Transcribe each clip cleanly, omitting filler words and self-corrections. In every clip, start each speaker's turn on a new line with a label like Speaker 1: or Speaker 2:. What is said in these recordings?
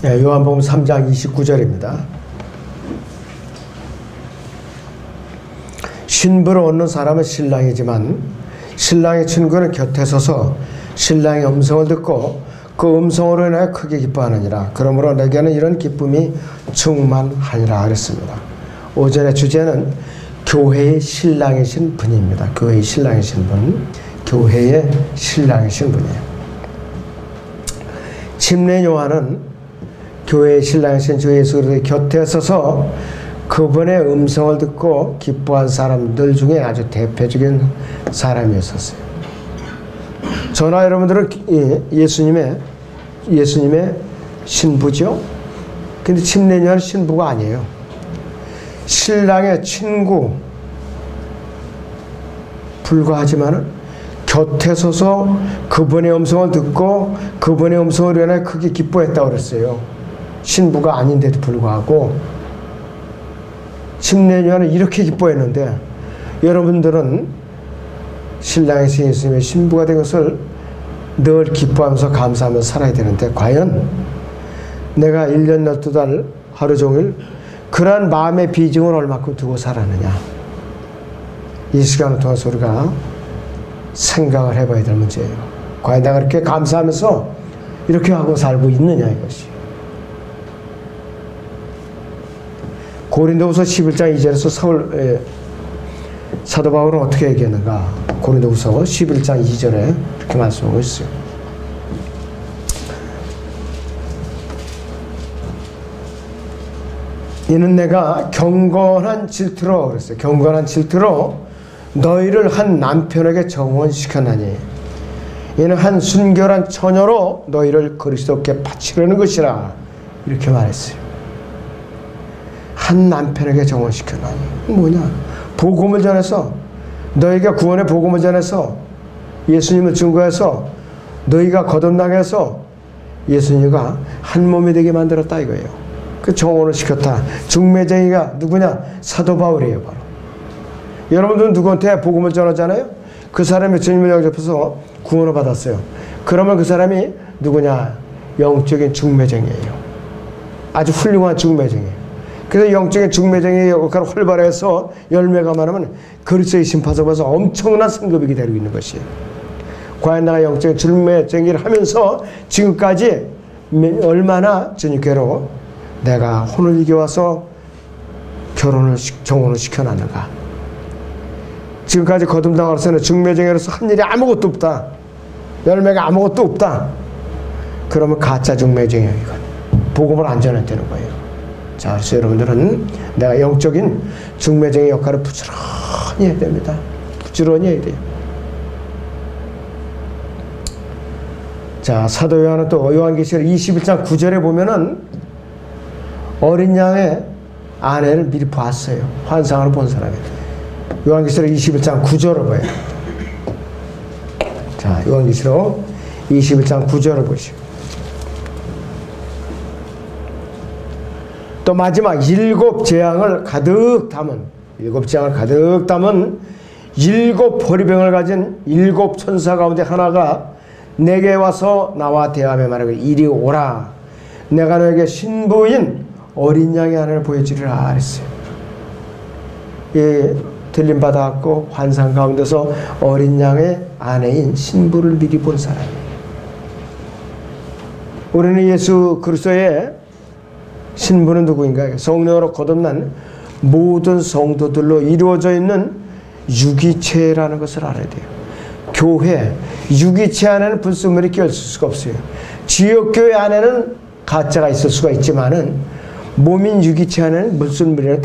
Speaker 1: 요한복음 3장 29절입니다. 신부를 얻는 사람은 신랑이지만 신랑의 친구는 곁에 서서 신랑의 음성을 듣고 그 음성으로 인하여 크게 기뻐하느니라. 그러므로 내게는 이런 기쁨이 충만하니라 그랬습니다. 오전의 주제는 교회의 신랑이신 분입니다. 교회의 신랑이신 분, 교회의 신랑이신 분이에요. 침례 요한은 교회의 신랑이신 주 예수 그리스도의 곁에 서서 그분의 음성을 듣고 기뻐한 사람들 중에 아주 대표적인 사람이었었어요. 저나 여러분들은 예수님의 신부죠. 근데 침례 요한은 신부가 아니에요. 신랑의 친구 불과하지만은 곁에 서서 그분의 음성을 듣고 그분의 음성을 인해 크게 기뻐했다고 그랬어요. 신부가 아닌데도 불구하고 침례 요한은 이렇게 기뻐했는데 여러분들은 신랑이신 예수님의 신부가 된 것을 늘 기뻐하면서 감사하면서 살아야 되는데 과연 내가 1년 12달 하루 종일 그러한 마음의 비중을 얼마큼 두고 살았느냐, 이 시간을 통해서 우리가 생각을 해봐야 될 문제예요. 과연 내가 그렇게 감사하면서 이렇게 하고 살고 있느냐, 이것이. 고린도후서 11장 2절에서 사도 바울은 어떻게 얘기했는가? 고린도후서 11장 2절에 이렇게 말씀하고 있어요. 이는 내가 경건한 질투로, 그랬어요. 경건한 질투로 너희를 한 남편에게 정혼시켰나니 이는 한 순결한 처녀로 너희를 그리스도께 바치려는 것이라, 이렇게 말했어요. 한 남편에게 정혼시켰나니 뭐냐? 복음을 전해서, 너희가 구원의 복음을 전해서 예수님을 증거해서 너희가 거듭나게 해서 예수님과 한 몸이 되게 만들었다 이거예요. 그 정혼을 시켰다. 중매쟁이가 누구냐? 사도 바울이에요. 바로 여러분들은 누구한테 복음을 전하잖아요. 그 사람이 주님을 영접해서 구원을 받았어요. 그러면 그 사람이 누구냐? 영적인 중매쟁이에요. 아주 훌륭한 중매쟁이에요. 그래서 영적인 중매쟁이의 역할을 활발해서 열매가 많으면 그리스도의 심판서에서 엄청난 상급이 기다리고 있는 것이에요. 과연 내가 영적인 중매쟁이를 하면서 지금까지 얼마나 주님께로 내가 혼을 이겨와서 정혼을 시켜놨는가? 지금까지 거듭나가서는 중매쟁이로서 한 일이 아무것도 없다. 열매가 아무것도 없다. 그러면 가짜 중매쟁이에요. 이건 복음을 안 전했다는 거예요. 자, 그래서 여러분들은 내가 영적인 중매쟁이 역할을 부지런히 해야 됩니다. 부지런히 해야 돼요. 자, 사도 요한은 또 요한계시록 21장 9절에 보면은 어린 양의 아내를 미리 봤어요. 환상을 본 사람이. 요한계시록 21장 9절을 봐요. 자, 요한계시록 21장 9절을 보시고. 또 마지막 7재앙을 가득 담은 7 보리병을 가진 7 천사 가운데 하나가 내게 와서 나와 대하며 말하기를 이리 오라. 내가 너에게 신부인 어린 양의 아내를 보여주리라 그랬어요. 예, 들림 받아갖고 환상 가운데서 어린 양의 아내인 신부를 미리 본 사람이에요. 우리는 예수 그리스도의 신부는 누구인가? 성령으로 거듭난 모든 성도들로 이루어져 있는 유기체라는 것을 알아야 돼요. 교회, 유기체 안에는 불순물이 끼어있을 수가 없어요. 지역교회 안에는 가짜가 있을 수가 있지만은 몸인 유기체 안에는 불순물이나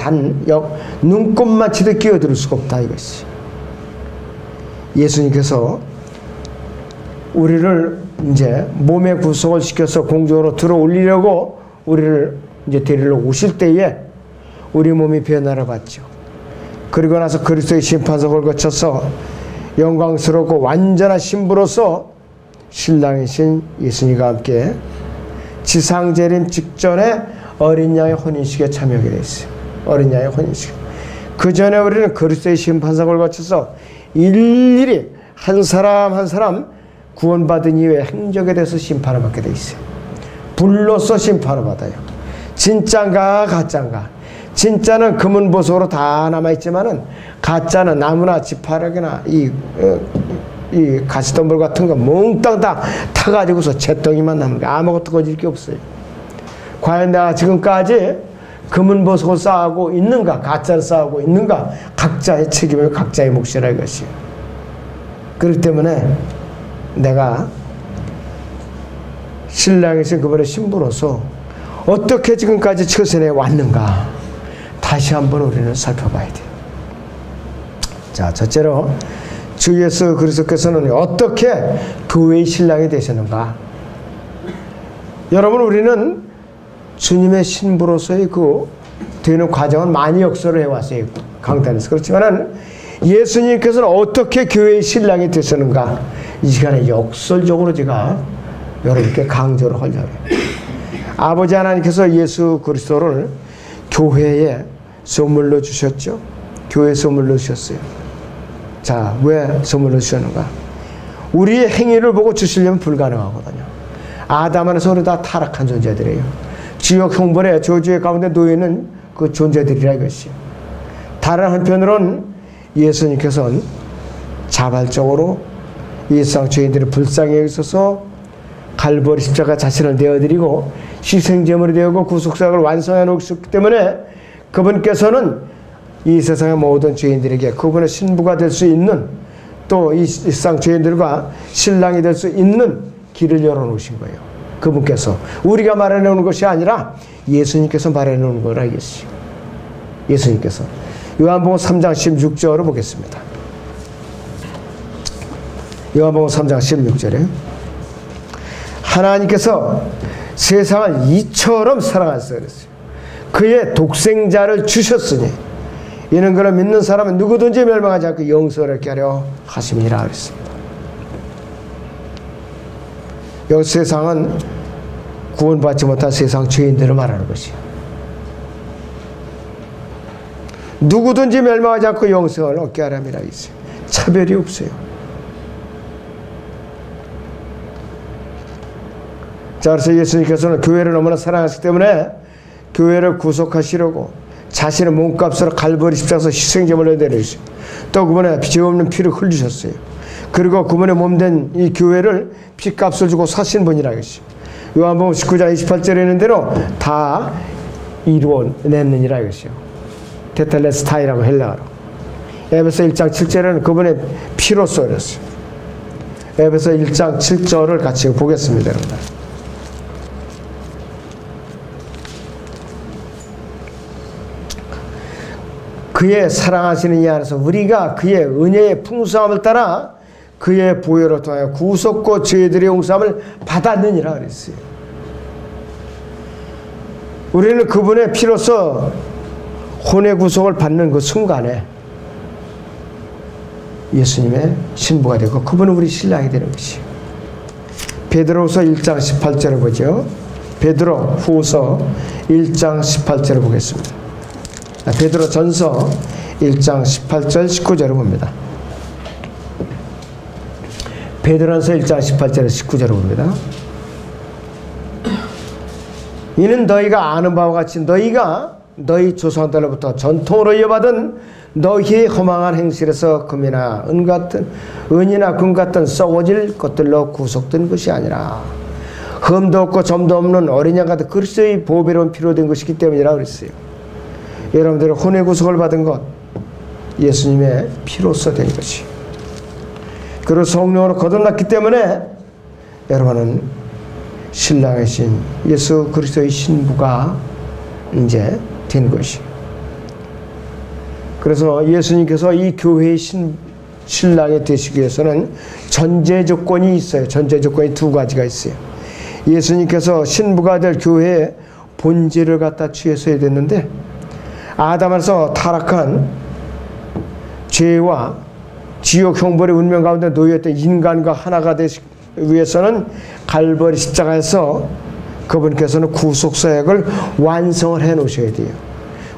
Speaker 1: 눈꼽만치도 끼어들 수가 없다 이것이. 예수님께서 우리를 이제 몸의 구속을 시켜서 공중으로 들어 올리려고 우리를 이제 데리러 오실 때에 우리 몸이 변화를 받죠. 그리고 나서 그리스도의 심판석을 거쳐서 영광스럽고 완전한 신부로서 신랑이신 예수님과 함께 지상재림 직전에 어린 양의 혼인식에 참여하게 돼 있어요. 어린 양의 혼인식. 그 전에 우리는 그리스도의 심판석을 거쳐서 일일이 한 사람 한 사람 구원받은 이후에 행적에 대해서 심판을 받게 돼 있어요. 불로써 심판을 받아요. 진짠가 가짠가. 진짜는 금은 보석으로 다 남아있지만은 가짜는 나무나 지파락이나 이 가시덤불 같은 거 몽땅 다 타가지고서 재덩이만 남는 게 아무것도 거질 게 없어요. 과연 내가 지금까지 금은 보석을 쌓고 있는가 가짜를 쌓고 있는가 각자의 책임이고 각자의 몫이라 이것이에요. 그렇기 때문에 내가 신랑이신 그분의 신부로서 어떻게 지금까지 처신해 왔는가 다시 한번 우리는 살펴봐야 돼요. 자, 첫째로 주 예수 그리스도께서는 어떻게 교회의 신랑이 되셨는가. 여러분, 우리는 주님의 신부로서의 그 되는 과정은 많이 역설을 해왔어요. 강단에서. 그렇지만 예수님께서는 어떻게 교회의 신랑이 되셨는가 이 시간에 역설적으로 제가 여러분께 강조를 하려고 해요. 아버지 하나님께서 예수 그리스도를 교회에 선물로 주셨죠. 교회에 선물로 주셨어요. 자, 왜 선물로 주셨는가? 우리의 행위를 보고 주시려면 불가능하거든요. 아담 안에서 우리 다 타락한 존재들이에요. 지옥 형벌의 저주의 가운데 놓여있는 그 존재들이라 이것이요. 다른 한편으로는 예수님께서는 자발적으로 이 세상 죄인들을 불쌍히 여기셔서 갈보리 십자가 자신을 내어드리고 희생제물이 되고 구속사역을 완성해 놓으셨기 때문에 그분께서는 이 세상의 모든 죄인들에게 그분의 신부가 될 수 있는 또 이 세상 죄인들과 신랑이 될 수 있는 길을 열어놓으신 거예요. 그분께서 우리가 말해놓은 것이 아니라 예수님께서 말해놓은 거라 이것이. 예수님께서 요한복음 3장 16절을 보겠습니다. 요한복음 3장 16절에 하나님께서 세상을 이처럼 사랑하셨어요. 그의 독생자를 주셨으니 이는 그를 믿는 사람은 누구든지 멸망하지 않고 영생을 얻게 하려 하심이라 그랬습니다. 여기 세상은 구원받지 못한 세상 죄인들을 말하는 것이에요. 누구든지 멸망하지 않고 영생을 얻게 하람이라 했어요. 차별이 없어요. 자, 그래서 예수님께서는 교회를 너무나 사랑하시기 때문에 교회를 구속하시려고 자신의 몸값으로 갈보리 십자가에서 희생제물을 내려주시고 또 그분의 죄 없는 피를 흘리셨어요. 그리고 그분의 몸된 이 교회를 피값을 주고 사신 분이라 이것이. 요한복음 19장 28절에 있는 대로 다 이루어냈느니라 이것이요. 테텔레스타이라고 헬라어로. 에베소 1장 7절에는 그분의 피로써 이랬어요. 에베소 1장 7절을 같이 보겠습니다, 여러분. 그의 사랑하시는 이 안에서 우리가 그의 은혜의 풍성함을 따라 그의 보혈을 통하여 구속과 죄들의 용서함을 받았느니라 그랬어요. 우리는 그분의 피로서 혼의 구속을 받는 그 순간에 예수님의 신부가 되고 그분은 우리 신랑이 되는 것이에요. 베드로후서 1장 18절을 보죠. 베드로후서 1장 18절을 보겠습니다. 베드로 전서 1장 18절 19절을 봅니다. 베드로전서 1장 18절 19절을 봅니다. 이는 너희가 아는 바와 같이 너희가 너희 조상들로부터 전통으로 이어받은 너희의 허망한 행실에서 금이나 은이나 금 같은 썩어질 것들로 구속된 것이 아니라 흠도 없고 점도 없는 어린 양 같은 그리스도의 보배로운 피로 된 것이기 때문이라 그랬어요. 여러분들은 혼의 구속을 받은 것 예수님의 피로써 된 것이. 그리고 성령으로 거듭났기 때문에 여러분은 신랑이신 예수 그리스도의 신부가 이제 된 것이. 그래서 예수님께서 이 교회의 신랑이 되시기 위해서는 전제 조건이 있어요. 전제 조건이 두 가지가 있어요. 예수님께서 신부가 될 교회의 본질을 갖다 취했어야 됐는데 아담에서 타락한 죄와 지옥 형벌의 운명 가운데 놓여있던 인간과 하나가 되기 위해서는 갈보리 십자가에서 그분께서는 구속사역을 완성을 해 놓으셔야 돼요.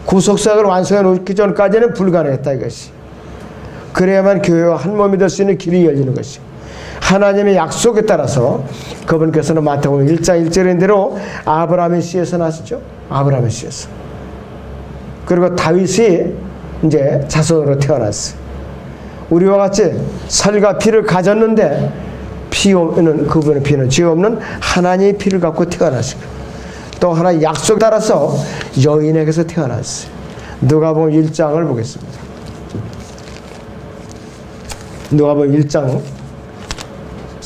Speaker 1: 구속사역을 완성해 놓기 전까지는 불가능했다 이것이. 그래야만 교회와 한 몸이 될 수 있는 길이 열리는 것이. 하나님의 약속에 따라서 그분께서는 마태복음 1장 1절인 대로 아브라함의 씨에서 나시죠. 아브라함의 씨에서. 그리고 다윗이 이제 자손으로 태어났어요. 우리와 같이 살과 피를 가졌는데 피 없는 그분의 피는 죄 없는 하나님의 피를 갖고 태어났어요. 또 하나 약속에 따라서 여인에게서 태어났어요. 누가복음 1장을 보겠습니다. 누가복음 1장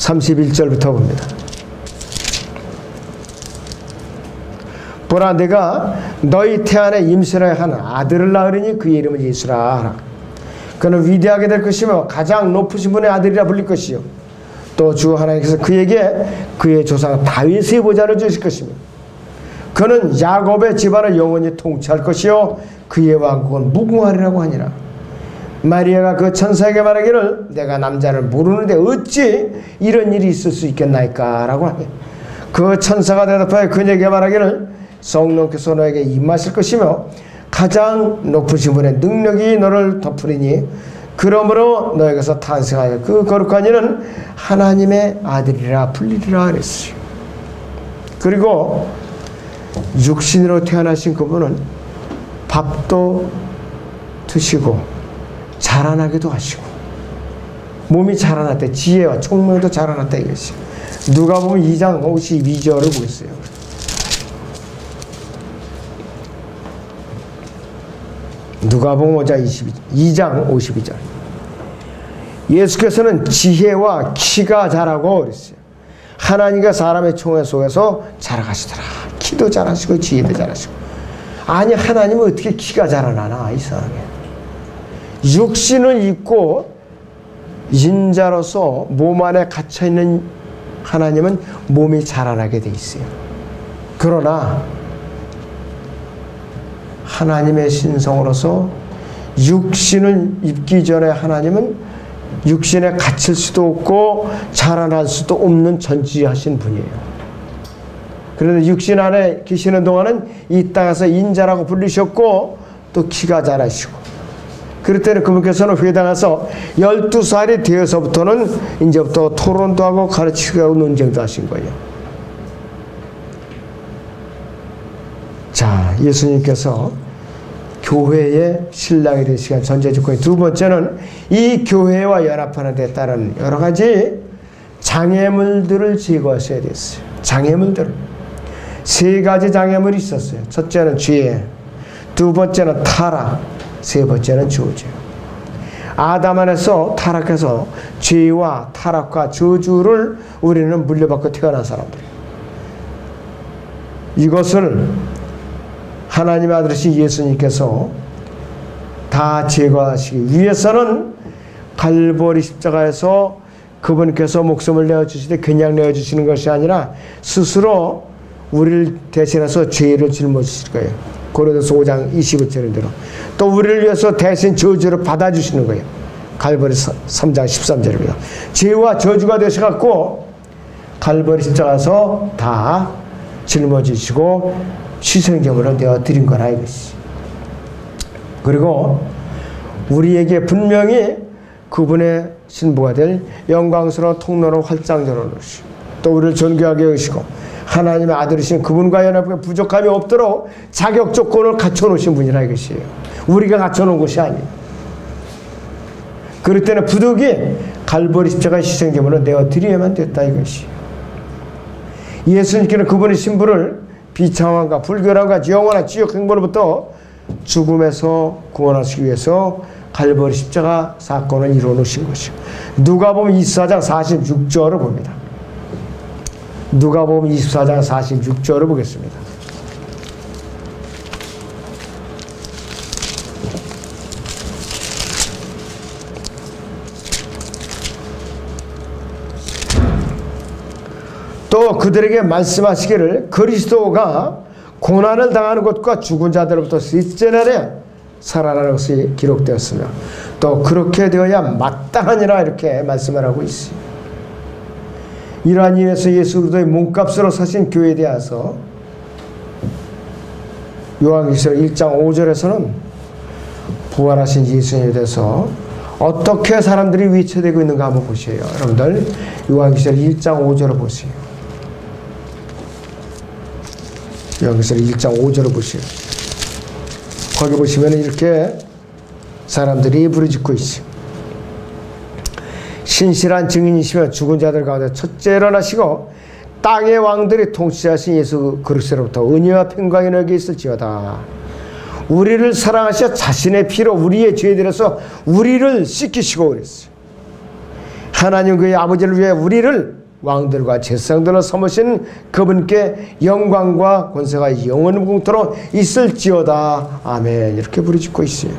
Speaker 1: 31절부터 봅니다. 보라, 내가 너희 태안에 임신하여 한 아들을 낳으리니 그의 이름은 예수라 하라. 그는 위대하게 될 것이며 가장 높으신 분의 아들이라 불릴 것이요 또 주 하나님께서 그에게 그의 조상 다윗의 보좌를 주실 것이며 그는 야곱의 집안을 영원히 통치할 것이요 그의 왕국은 무궁하리라고 하니라. 마리아가 그 천사에게 말하기를 내가 남자를 모르는데 어찌 이런 일이 있을 수 있겠나이까 라고 하니 그 천사가 대답하여 그에게 말하기를 성령께서 너에게 임하실 것이며 가장 높으신 분의 능력이 너를 덮으리니 그러므로 너에게서 탄생하여 그 거룩한 이는 하나님의 아들이라 불리리라 그랬어요. 그리고 육신으로 태어나신 그분은 밥도 드시고 자라나기도 하시고 몸이 자라났대. 지혜와 총명도 자라났다 이것이. 누가복음 2장 52절을 보겠어요. 누가복음 2장 52절. 예수께서는 지혜와 키가 자라고 그랬어요. 하나님과 사람의 총회 속에서 자라가시더라. 키도 자라시고 지혜도 자라시고. 아니 하나님은 어떻게 키가 자라나나 이상하게. 육신을 입고 인자로서 몸 안에 갇혀있는 하나님은 몸이 자라나게 돼 있어요. 그러나 하나님의 신성으로서 육신을 입기 전에 하나님은 육신에 갇힐 수도 없고 자라날 수도 없는 전지하신 분이에요. 그런데 육신 안에 계시는 동안은 이 땅에서 인자라고 불리셨고 또 키가 자라시고 그럴 때는 그분께서는 회당에서 12살이 되어서부터는 이제부터 토론도 하고 가르치고 하고 논쟁도 하신 거예요. 자, 예수님께서 교회의 신랑이 되시간 전제 조건이 두 번째는 이 교회와 연합하는 데 따른 여러 가지 장애물들을 제거하셔야 됐어요. 장애물들. 세 가지 장애물이 있었어요. 첫째는 죄, 두 번째는 타락, 세 번째는 저주예요. 아담 안에서 타락해서 죄와 타락과 저주를 우리는 물려받고 태어난 사람들이에요. 이것을 하나님의 아들이신 예수님께서 다 제거하시기 위해서는 갈보리 십자가에서 그분께서 목숨을 내어주실 때 그냥 내어주시는 것이 아니라 스스로 우리를 대신해서 죄를 짊어지실 거예요. 고린도서 5장 21절인 대로. 또 우리를 위해서 대신 저주를 받아주시는 거예요. 갈보리 3장 13절입니다. 죄와 저주가 되셔갖고 갈보리 십자가에서 다 짊어지시고 희생제물로 내어드린 거라 이것이. 그리고 우리에게 분명히 그분의 신부가 될 영광스러운 통로를 활짝 열어놓으시고 또 우리를 존귀하게 여기시고 하나님의 아들이신 그분과 연합에 부족함이 없도록 자격 조건을 갖춰놓으신 분이라 이것이에요. 우리가 갖춰놓은 것이 아니에요. 그럴 때는 부득이 갈보리 십자가 희생제물로 내어드려야만 됐다 이것이. 예수님께는 그분의 신부를 비참함과 불결함과 영원한 지옥 행보로부터 죽음에서 구원하시기 위해서 갈보리 십자가 사건을 이루어놓으신 것이요. 누가복음 24장 46절을 봅니다. 누가복음 24장 46절을 보겠습니다. 또 그들에게 말씀하시기를 그리스도가 고난을 당하는 것과 죽은 자들로부터 셋째 날에 살아나는 것이 기록되었으며 또 그렇게 되어야 마땅하니라 이렇게 말씀을 하고 있어요. 이러한 이유에서 예수 그리스도의 몸값으로 사신 교회에 대해서 요한계시록 1장 5절에서는 부활하신 예수님에 대해서 어떻게 사람들이 위쳐되고 있는가 한번 보세요. 여러분들 요한계시록 1장 5절을 보세요. 요한계시록 1장 5절을 보세요. 거기 보시면 이렇게 사람들이 부르짖고 있어요. 신실한 증인이시며 죽은 자들 가운데 첫째 일어나시고 땅의 왕들이 통치하신 예수 그리스도로부터 은혜와 평강이 너에게 있을지어다. 우리를 사랑하셔 자신의 피로 우리의 죄들에서 우리를 씻기시고 그랬어요. 하나님 그의 아버지를 위해 우리를 왕들과 제사장들로 삼으신 그분께 영광과 권세가 영원무궁토록 있을지어다. 아멘. 이렇게 부르짖고 있어요.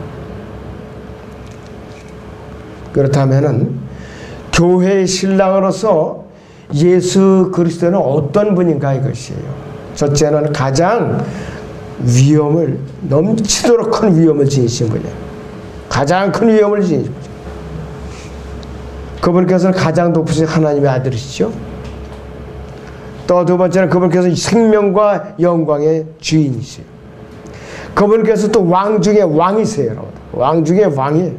Speaker 1: 그렇다면은 교회의 신랑으로서 예수 그리스도는 어떤 분인가 이것이에요. 첫째는 가장 위험을 넘치도록 큰 위험을 지니신 분이에요. 가장 큰 위험을 지니신 분이에요. 그분께서는 가장 높으신 하나님의 아들이시죠. 또 두 번째는 그분께서 생명과 영광의 주인이세요. 그분께서 또 왕 중에 왕이세요. 왕 중에 왕이에요.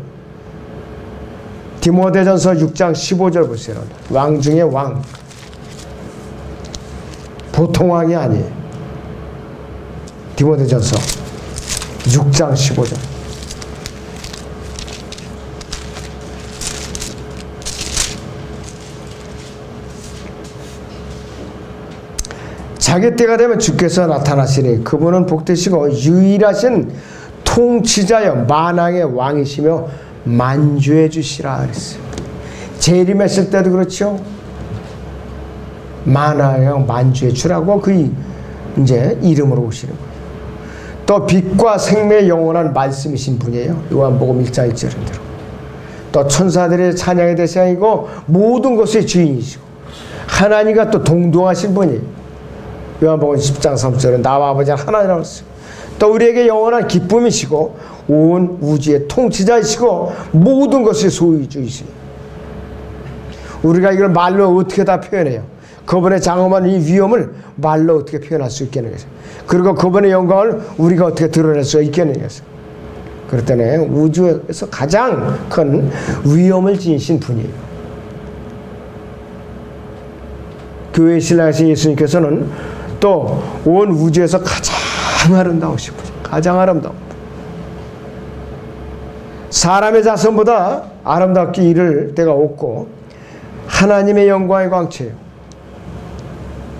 Speaker 1: 디모데전서 6장 15절 보세요. 왕 중에 왕. 보통 왕이 아니에요. 디모데전서 6장 15절. 자기 때가 되면 주께서 나타나시니 그분은 복되시고 유일하신 통치자여 만왕의 왕이시며 만주해 주시라 그랬어요. 재림했을 때도 그렇죠. 만왕의 만주해 주라고 그 이제 이름으로 오시는 거예요. 또 빛과 생명의 영원한 말씀이신 분이에요. 요한복음 1장 1절인 대로. 또 천사들의 찬양의 대상이고 모든 것의 주인이시고 하나님과 또 동등하신 분이에요. 요한복음 10장 3절은 나와 아버지는 하나님이라고 했어요. 또 우리에게 영원한 기쁨이시고 온 우주의 통치자이시고 모든 것의 소유주이시요. 우리가 이걸 말로 어떻게 다 표현해요? 그분의 장엄한 이 위엄을 말로 어떻게 표현할 수 있겠느냐겠어요. 그리고 그분의 영광을 우리가 어떻게 드러낼 수 있겠느냐겠어요. 그럴 때는 우주에서 가장 큰 위엄을 지니신 분이에요. 교회의 신랑이신 예수님께서는 또 온 우주에서 가장 아름다우신 분, 가장 아름다운 분. 사람의 자손보다 아름답게 이를 때가 없고 하나님의 영광의 광채예요.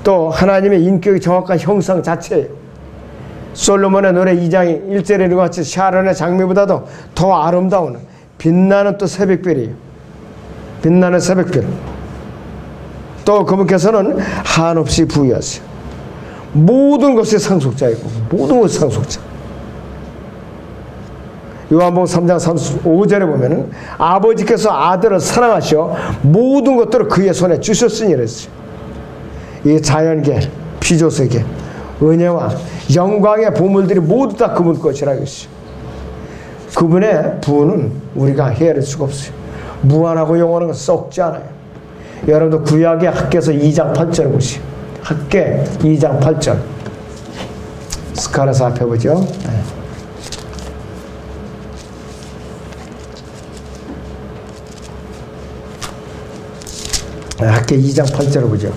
Speaker 1: 또 하나님의 인격의 정확한 형상 자체예요. 솔로몬의 노래 2장 1절에 이런 것 같이 샤론의 장미보다도 더 아름다운 빛나는 또 새벽별이에요. 빛나는 새벽별. 또 그분께서는 한없이 부유하세요. 모든 것의 상속자이고 모든 것의 상속자. 요한복음 3장 35절에 보면은 아버지께서 아들을 사랑하셔 모든 것들을 그의 손에 주셨으니 이랬어요. 이 자연계, 피조세계, 은혜와 영광의 보물들이 모두 다 그분 것이라 했어요. 그분의 부는 우리가 헤아릴 수가 없어요. 무한하고 영원한 건 썩지 않아요. 여러분도 구약의 학개서 2장 8절을 보시오. 학개 2장 8절. 스카라서 앞에 보죠. 학개 2장 8절을 보죠.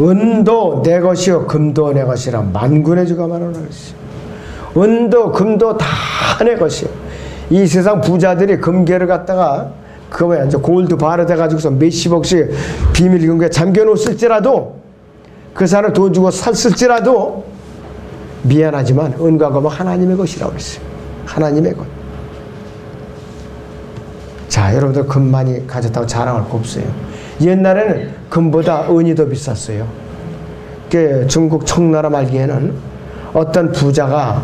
Speaker 1: 은도 내 것이요 금도 내 것이라 만군의 주가 말하노라 그랬어요. 은도 금도 다 내 것이요. 이 세상 부자들이 금괴를 갖다가 그 뭐야 이제 골드 바르 돼가지고서 몇십억씩 비밀 금괴 잠겨놓았을지라도 그 사람 돈 주고 샀을지라도 미안하지만 은과 금은 하나님의 것이라고 그랬어요. 하나님의 것. 자, 여러분들 금 많이 가졌다고 자랑할 거 없어요. 옛날에는 금보다 은이 더 비쌌어요. 그 중국 청나라 말기에는 어떤 부자가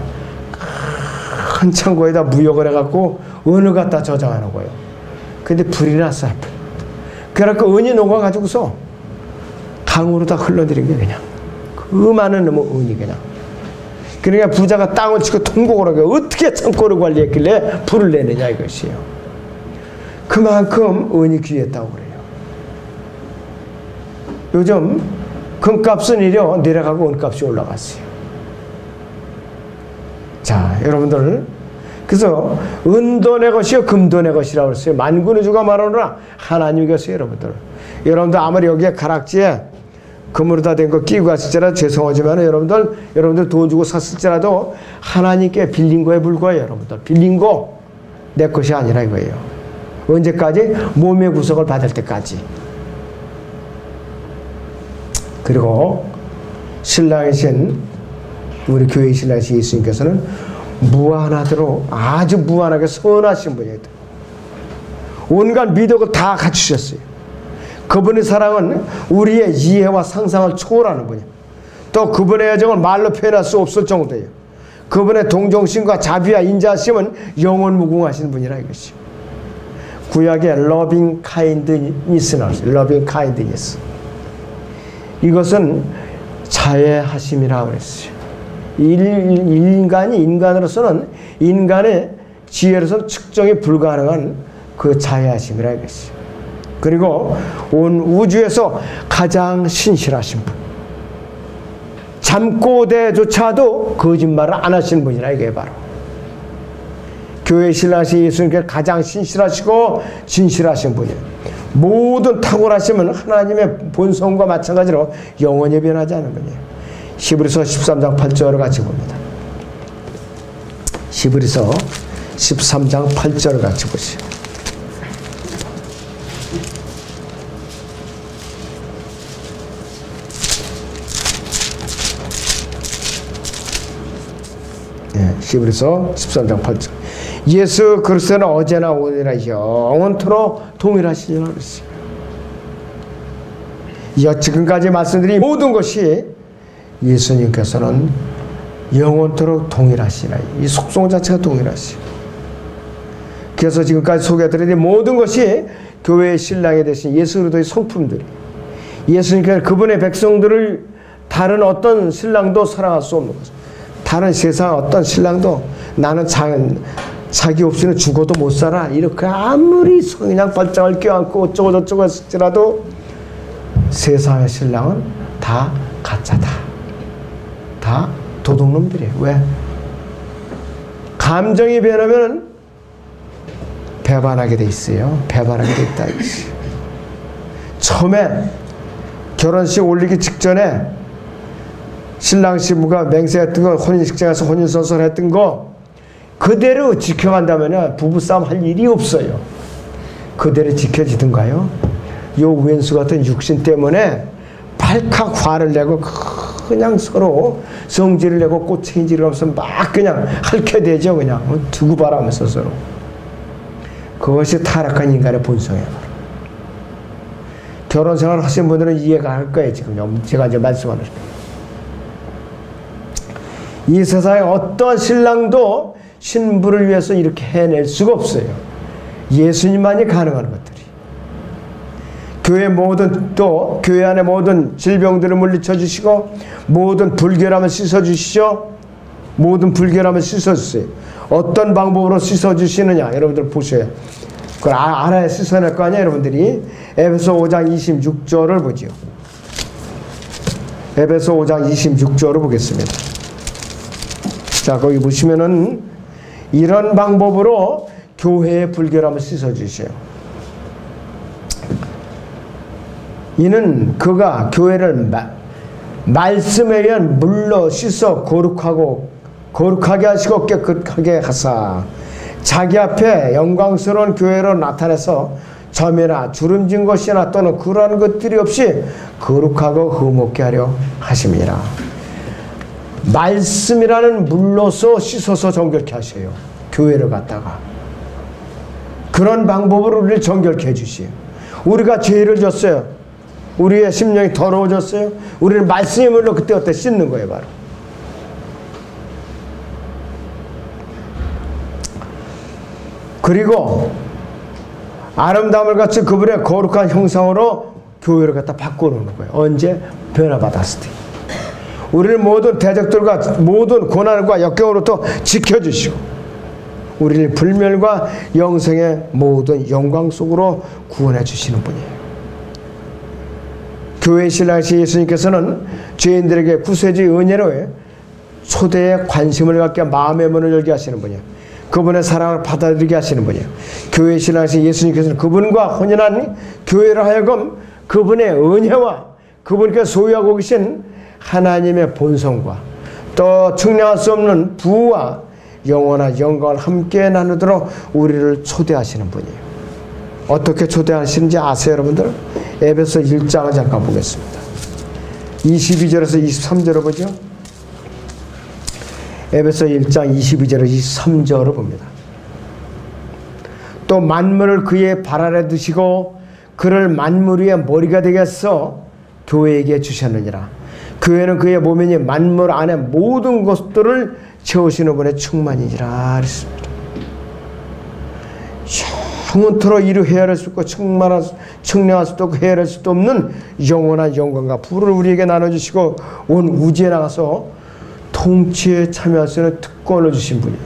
Speaker 1: 큰 창고에다 무역을 해갖고 은을 갖다 저장하는 거예요. 근데 불이 났어요. 그래갖고 은이 녹아가지고서 강으로 다 흘러들인 게 그냥 그 많은 은이 그냥. 그러니까 부자가 땅을 치고 통곡을 하게 어떻게 창고를 관리했길래 불을 내느냐 이것이에요. 그만큼 은이 귀했다고 그래요. 요즘 금값은 이려 내려가고 은값이 올라갔어요. 자, 여러분들 그래서 은도 내 것이요 금도 내 것이라고 했어요. 만군의 주가 말하노라 하나님께서 여러분들 아무리 여기에 가락지에 금으로 다 된 거 끼고 갔을지라도 죄송하지만 여러분들 돈 주고 샀을지라도 하나님께 빌린 거에 불과해요. 여러분들 빌린 거 내 것이 아니라 이거예요. 언제까지? 몸의 구속을 받을 때까지. 그리고 신랑이신 우리 교회 신랑이신 예수님께서는 무한하도록 아주 무한하게 선하신 분이에요. 온갖 미덕을 다 갖추셨어요. 그분의 사랑은 우리의 이해와 상상을 초월하는 분이에요. 또 그분의 애정을 말로 표현할 수 없을 정도예요. 그분의 동정심과 자비와 인자심은 영원 무궁하신 분이라 이것이요. 구약의 loving kindness 나왔어요. loving kindness. 이것은 자애하심이라고 그랬어요. 인간이 인간으로서는 인간의 지혜로서는 측정이 불가능한 그 자애하심이라 이것이요. 그리고 온 우주에서 가장 신실하신 분. 잠꼬대조차도 거짓말을 안 하시는 분이라 이게 바로 교회 신랑이신 예수님께서 가장 신실하시고 진실하신 분이에요. 모든 탁월하심은 하나님의 본성과 마찬가지로 영원히 변하지 않는 분이에요. 히브리서 13장 8절을 같이 봅니다. 히브리서 13장 8절을 같이 보시죠. 히브리서 13장 8절. 예수 그리스도는 어제나 오늘이나 영원토록 동일하시리라 그랬어요. 지금까지 말씀드린 모든 것이 예수님께서는 영원토록 동일하시라. 이 속성 자체가 동일하시요. 그래서 지금까지 소개해드린 모든 것이 교회의 신랑이 되신 예수 그리스도의 성품들이 예수님께서 그분의 백성들을 다른 어떤 신랑도 사랑할 수 없는 거죠. 다른 세상 어떤 신랑도 나는 자기 없이는 죽어도 못 살아 이렇게 아무리 그냥 발장을 껴안고 어쩌고 저쩌고 했을지라도 세상의 신랑은 다 가짜다. 다 도둑놈들이에요. 왜? 감정이 변하면 배반하게 돼 있어요. 배반하게 돼 있다. 처음에 결혼식 올리기 직전에 신랑 신부가 맹세했던 거, 혼인식장에서 혼인선서를 했던 거 그대로 지켜간다면 부부싸움 할 일이 없어요. 그대로 지켜지던가요? 요 왼수 같은 육신 때문에 발칵 화를 내고 그냥 서로 성질을 내고 꼬챙이질을 하면서 막 그냥 핥게 되죠. 그냥 두고 바라면서 서로. 그것이 타락한 인간의 본성이에요. 결혼 생활 하신 분들은 이해가 할 거예요. 지금 제가 이제 말씀하는 이 세상에 어떤 신랑도 신부를 위해서 이렇게 해낼 수가 없어요. 예수님만이 가능한 것들이. 교회 모든 또 교회 안에 모든 질병들을 물리쳐 주시고 모든 불결함을 씻어 주시죠. 모든 불결함을 씻어 주세요. 어떤 방법으로 씻어 주시느냐 여러분들 보셔요. 그걸 알아야 씻어낼 거 아니야 여러분들이. 에베소 5장 26절을 보죠. 에베소 5장 26절을 보겠습니다. 자, 거기 보시면은 이런 방법으로 교회의 불결함을 씻어주세요. 이는 그가 교회를 말씀에 의한 물로 씻어 거룩하게 하시고 깨끗하게 하사 자기 앞에 영광스러운 교회로 나타내서 점이나 주름진 것이나 또는 그러한 것들이 없이 거룩하고 흠없게 하려 하심이라. 말씀이라는 물로서 씻어서 정결케 하셔요. 교회를 갖다가. 그런 방법으로 우리를 정결케 해주시요. 우리가 죄를 졌어요. 우리의 심령이 더러워졌어요. 우리는 말씀의 물로 그때 씻는 거예요. 바로. 그리고 아름다움을 갖춘 그분의 거룩한 형상으로 교회를 갖다 바꿔놓는 거예요. 언제? 변화받았을 때. 우리를 모든 대적들과 모든 고난과 역경으로부터 지켜주시고 우리를 불멸과 영생의 모든 영광 속으로 구원해 주시는 분이에요. 교회 신랑이신 예수님께서는 죄인들에게 구세주의 은혜로 초대의 관심을 갖게 마음의 문을 열게 하시는 분이에요. 그분의 사랑을 받아들이게 하시는 분이에요. 교회 신앙에서 예수님께서는 그분과 혼연한 교회를 하여금 그분의 은혜와 그분께 소유하고 계신 하나님의 본성과 또 측량할 수 없는 부와 영원한 영광을 함께 나누도록 우리를 초대하시는 분이에요. 어떻게 초대하시는지 아세요, 여러분들? 에베소 1장을 잠깐 보겠습니다. 22절에서 23절을 보죠. 에베소 1장 22절에서 23절을 봅니다. 또 만물을 그의 발 아래 두시고 그를 만물 위의 머리가 되게 해서 교회에게 주셨느니라. 교회는 그의 몸이니 만물 안에 모든 것들을 채우시는 분의 충만이니라 그랬습니다. 영원토록 이루 헤아릴 수 없고 측량할 수도 없고 헤아릴 수도 없는 영원한 영광과 부를 우리에게 나눠주시고 온 우주에 나가서 통치에 참여할 수 있는 특권을 주신 분이에요.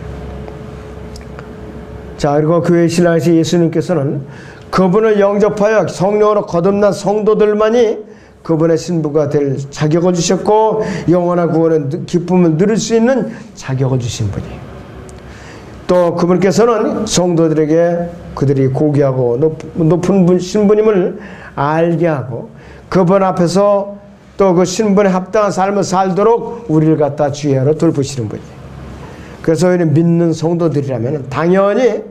Speaker 1: 자, 그리고 교회 신앙에서 예수님께서는 그분을 영접하여 성령으로 거듭난 성도들만이 그분의 신부가 될 자격을 주셨고 영원한 구원의 기쁨을 누릴 수 있는 자격을 주신 분이에요. 또 그분께서는 성도들에게 그들이 고귀하고 높은 신부님을 알게 하고 그분 앞에서 또 그 신분에 합당한 삶을 살도록 우리를 갖다 주의하러 돌보시는 분이에요. 그래서 우리는 믿는 성도들이라면 당연히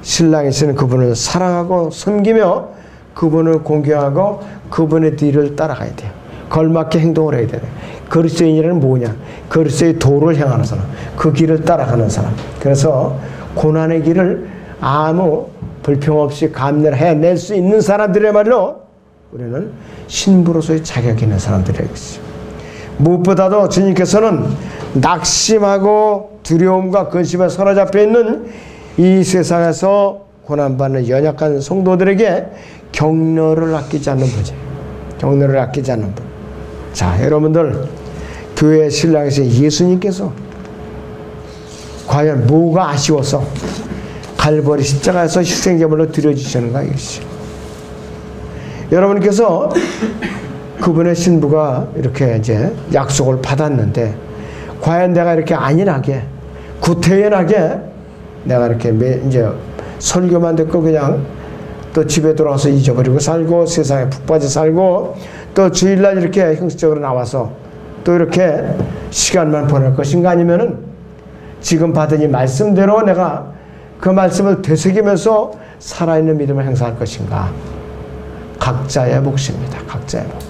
Speaker 1: 신랑이시는 그분을 사랑하고 섬기며 그분을 공경하고 그분의 뒤를 따라가야 돼요. 걸맞게 행동을 해야 돼요. 그리스도인이란 뭐냐? 그리스도의 도를 향하는 사람, 그 길을 따라가는 사람. 그래서 고난의 길을 아무 불평 없이 감내를 해낼 수 있는 사람들이야말로 우리는 신부로서의 자격이 있는 사람들이겠죠. 무엇보다도 주님께서는 낙심하고 두려움과 근심에 사로잡혀 있는 이 세상에서 고난받는 연약한 성도들에게 격려를 아끼지 않는 분이에요. 격려를 아끼지 않는 분. 자, 여러분들 교회 신랑에서 예수님께서 과연 뭐가 아쉬워서 갈보리 십자가에서 희생제물로 드려주시는가 이것이. 여러분께서 그분의 신부가 이렇게 이제 약속을 받았는데 과연 내가 이렇게 안일하게 구태연하게 내가 이렇게 이제 설교만 듣고 그냥 또 집에 돌아와서 잊어버리고 살고 세상에 푹 빠져 살고 또 주일날 이렇게 형식적으로 나와서 또 이렇게 시간만 보낼 것인가 아니면은 지금 받은 이 말씀대로 내가 그 말씀을 되새기면서 살아있는 믿음을 행사할 것인가. 각자의 몫입니다. 각자의 몫.